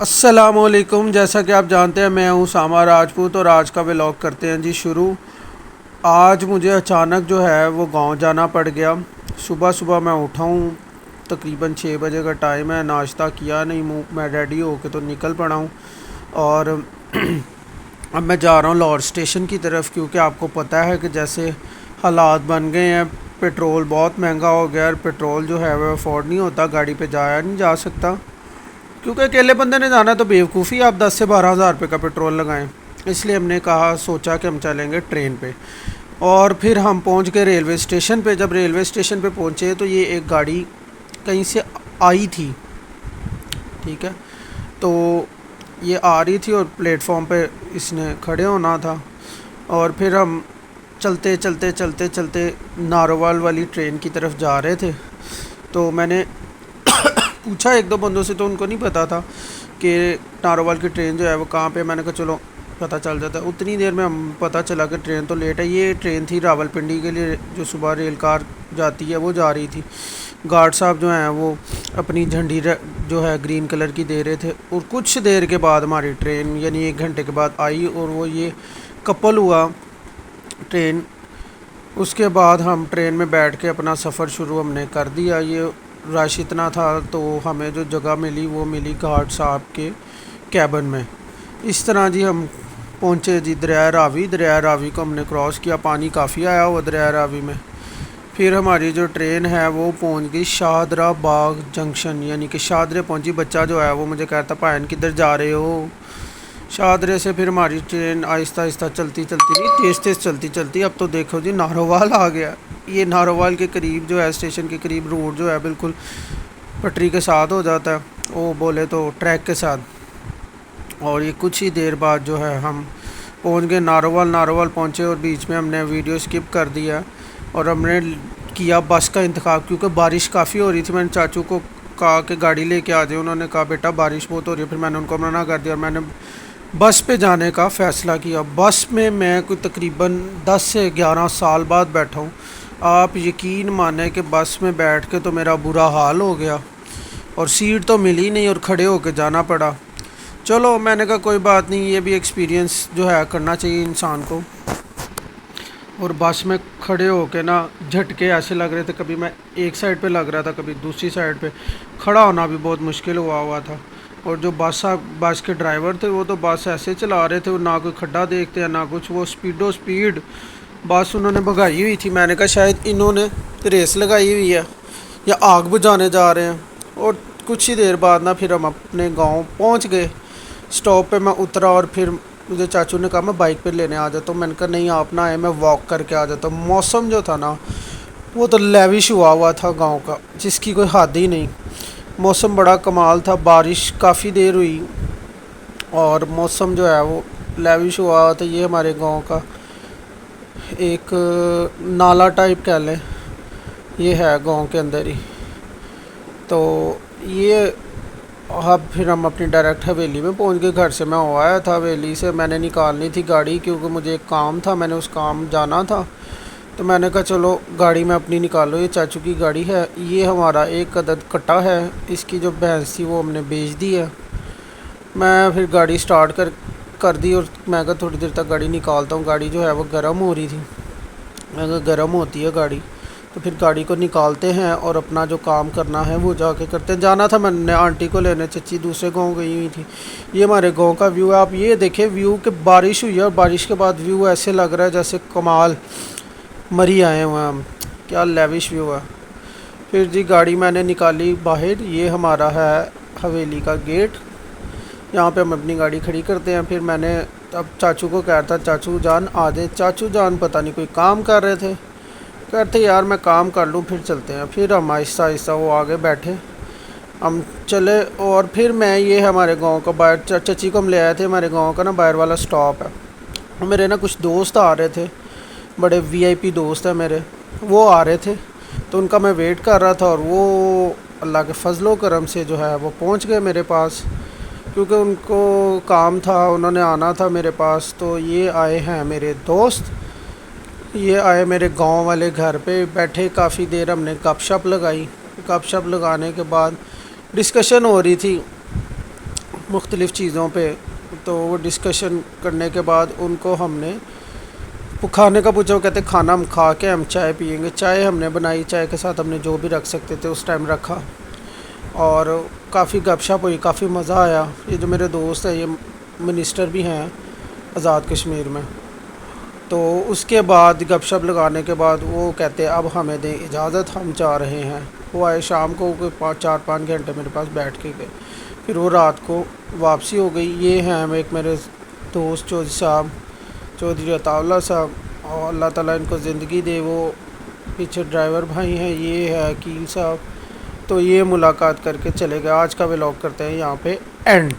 السلام علیکم. جیسا کہ آپ جانتے ہیں میں ہوں سامہ راجپوت اور آج کا ولاگ کرتے ہیں جی شروع. آج مجھے اچانک جو ہے وہ گاؤں جانا پڑ گیا. صبح میں اٹھا ہوں، تقریباً 6 بجے کا ٹائم ہے. ناشتہ کیا نہیں، میں ریڈی ہو کے تو نکل پڑا ہوں اور اب میں جا رہا ہوں لاہور اسٹیشن کی طرف، کیونکہ آپ کو پتہ ہے کہ جیسے حالات بن گئے ہیں، پیٹرول بہت مہنگا ہو گیا اور پیٹرول جو ہے وہ افورڈ نہیں ہوتا، گاڑی پہ جایا نہیں جا سکتا. کیونکہ اکیلے بندے نے جانا تو بیوقوفی، آپ 10 سے 12 ہزار روپے کا پیٹرول لگائیں. اس لیے ہم نے سوچا کہ ہم چلیں گے ٹرین پہ. اور پھر ہم پہنچ گئے ریلوے اسٹیشن پہ. جب ریلوے اسٹیشن پہ پہنچے تو یہ ایک گاڑی کہیں سے آئی تھی، ٹھیک ہے، تو یہ آ رہی تھی اور پلیٹ فارم پہ اس نے کھڑے ہونا تھا. اور پھر ہم چلتے ناروال والی ٹرین کی طرف جا رہے تھے. تو میں نے پوچھا ایک دو بندوں سے، تو ان کو نہیں پتہ تھا کہ ناروال کی ٹرین جو ہے وہ کہاں پہ. میں نے کہا چلو پتہ چل جاتا ہے. اتنی دیر میں ہم پتہ چلا کہ ٹرین تو لیٹ ہے. یہ ٹرین تھی راول پنڈی کے لیے، جو صبح ریل کار جاتی ہے وہ جا رہی تھی. گارڈ صاحب جو ہیں وہ اپنی جھنڈی جو ہے گرین کلر کی دے رہے تھے. اور کچھ دیر کے بعد ہماری ٹرین یعنی 1 گھنٹے کے بعد آئی اور وہ یہ کپل ہوا ٹرین. اس کے بعد ہم ٹرین میں بیٹھ کے اپنا سفر شروع ہم نے کر دیا. یہ رش اتنا تھا تو ہمیں جو جگہ ملی وہ ملی گارڈ صاحب کے کیبن میں. اس طرح جی ہم پہنچے جی دریائے راوی. دریائے راوی کو ہم نے کراس کیا. پانی کافی آیا ہوا دریائے راوی میں. پھر ہماری جو ٹرین ہے وہ پہنچ گئی شاہدرہ باغ جنکشن، یعنی کہ شاہدرے پہنچی. بچہ جو ہے وہ مجھے کہتا پائن کدھر جا رہے ہو. شاہدرے سے پھر ہماری ٹرین آہستہ چلتی نہیں، تیز چلتی اب تو دیکھو جی ناروال آ گیا. یہ ناروال کے قریب جو ہے، اسٹیشن کے قریب روڈ جو ہے بالکل پٹری کے ساتھ ہو جاتا ہے، وہ بولے تو ٹریک کے ساتھ. اور یہ کچھ ہی دیر بعد جو ہے ہم پہنچ گئے ناروال پہنچے. اور بیچ میں ہم نے ویڈیو سکپ کر دیا اور ہم نے کیا بس کا انتخاب، کیونکہ بارش کافی ہو رہی تھی. میں نے چاچو کو کہا کہ گاڑی لے کے آ جائے. انہوں نے کہا بیٹا بارش بہت ہو رہی ہے. پھر میں نے ان کو منع کر دیا اور میں نے بس پہ جانے کا فیصلہ کیا. بس میں کوئی تقریباً 10 سے 11 سال بعد بیٹھا ہوں. آپ یقین مانیں کہ بس میں بیٹھ کے تو میرا برا حال ہو گیا اور سیٹ تو ملی نہیں اور کھڑے ہو کے جانا پڑا. چلو میں نے کہا کوئی بات نہیں، یہ بھی ایکسپیرینس جو ہے کرنا چاہیے انسان کو. اور بس میں کھڑے ہو کے نا جھٹکے ایسے لگ رہے تھے، کبھی میں ایک سائڈ پہ لگ رہا تھا کبھی دوسری سائڈ پہ. کھڑا ہونا بھی بہت مشکل ہوا تھا. اور جو بس کے ڈرائیور تھے وہ تو بس ایسے چلا رہے تھے، وہ نہ کوئی کھڈا دیکھتے ہیں نہ کچھ. وہ سپیڈ بس انہوں نے بھگائی ہوئی تھی. میں نے کہا شاید انہوں نے ریس لگائی ہوئی ہے یا آگ بجھانے جا رہے ہیں. اور کچھ ہی دیر بعد نا پھر ہم اپنے گاؤں پہنچ گئے. اسٹاپ پہ میں اترا اور پھر مجھے چاچو نے کہا میں بائک پہ لینے آ جاتا ہوں. میں نے کہا نہیں آپ نہ آئے، میں واک کر کے آ جاتا ہوں. موسم جو تھا نا وہ تو لیوش ہوا تھا گاؤں کا، جس کی کوئی حد ہی نہیں. موسم بڑا کمال تھا. بارش کافی دیر ہوئی اور موسم جو ہے وہ لیوش ہوا تھا. یہ ہمارے گاؤں کا ایک نالا ٹائپ کہہ لیں، یہ ہے گاؤں کے اندر ہی. تو یہ اب پھر ہم اپنی ڈائریکٹ حویلی میں پہنچ گئے. گھر سے میں آیا تھا حویلی سے، میں نے نکالنی تھی گاڑی کیونکہ مجھے ایک کام تھا، میں نے اس کام جانا تھا. تو میں نے کہا چلو گاڑی میں اپنی نکالو. یہ چاچو کی گاڑی ہے. یہ ہمارا ایک عدد کٹا ہے، اس کی جو بھینس تھی وہ ہم نے بیچ دی ہے. میں پھر گاڑی سٹارٹ کر دی اور میں کہا تھوڑی دیر تک گاڑی نکالتا ہوں. گاڑی جو ہے وہ گرم ہو رہی تھی. میں کہا گرم ہوتی ہے گاڑی تو پھر گاڑی کو نکالتے ہیں اور اپنا جو کام کرنا ہے وہ جا کے کرتے ہیں. جانا تھا میں نے آنٹی کو لینے، چچی دوسرے گاؤں گئی ہوئی تھی. یہ ہمارے گاؤں کا ویو ہے. آپ یہ دیکھیں ویو کہ بارش ہوئی ہے اور بارش کے بعد ویو ایسے لگ رہا ہے جیسے کمال مری آئے ہوئے ہیں ہم. کیا لیوش ویو ہے. پھر جی گاڑی میں نے نکالی باہر. یہ ہمارا ہے حویلی کا گیٹ، یہاں پہ ہم اپنی گاڑی کھڑی کرتے ہیں. پھر میں نے اب چاچو کو کہا تھا چاچو جان آ جائیں. چاچو جان پتہ نہیں کوئی کام کر رہے تھے، کہتے یار میں کام کر لوں پھر چلتے ہیں. پھر ہم آہستہ وہ آگے بیٹھے، ہم چلے. اور پھر میں یہ ہمارے گاؤں کا باہر چچی کو ہم لے آئے تھے. ہمارے گاؤں کا نا باہر والا سٹاپ ہے. میرے نا کچھ دوست آ رہے تھے، بڑے وی آئی پی دوست ہیں میرے، وہ آ رہے تھے. تو ان کا میں ویٹ کر رہا تھا اور وہ اللہ کے فضل و کرم سے جو ہے وہ پہنچ گئے میرے پاس، کیونکہ ان کو کام تھا، انہوں نے آنا تھا میرے پاس. تو یہ آئے ہیں میرے دوست، یہ آئے میرے گاؤں والے گھر پہ. بیٹھے کافی دیر ہم نے گپ شپ لگائی. گپ شپ لگانے کے بعد ڈسکشن ہو رہی تھی. مختلف چیزوں پہ. تو وہ ڈسکشن کرنے کے بعد ان کو ہم نے کھانے کا پوچھا. وہ کہتے کھانا ہم کھا کے ہم چائے پئیں گے. چائے ہم نے بنائی, چائے کے ساتھ ہم نے جو بھی رکھ سکتے تھے اس ٹائم رکھا, اور کافی گپ شپ ہوئی, کافی مزہ آیا. یہ جو میرے دوست ہیں یہ منسٹر بھی ہیں آزاد کشمیر میں. تو اس کے بعد گپ شپ لگانے کے بعد وہ کہتے اب ہمیں دیں اجازت, ہم جا رہے ہیں. وہ آئے شام کو, کوئی 4-5 گھنٹے میرے پاس بیٹھ کے گئے. پھر وہ رات کو واپسی ہو گئی. یہ ہیں ایک میرے دوست چودھری صاحب, چودھری عطا اللہ صاحب, اور اللہ تعالیٰ ان کو زندگی دے. وہ پیچھے ڈرائیور بھائی ہیں, یہ ہے عقیل صاحب. تو یہ ملاقات کر کے چلے گئے. آج کا ولاگ کرتے ہیں یہاں پہ اینڈ.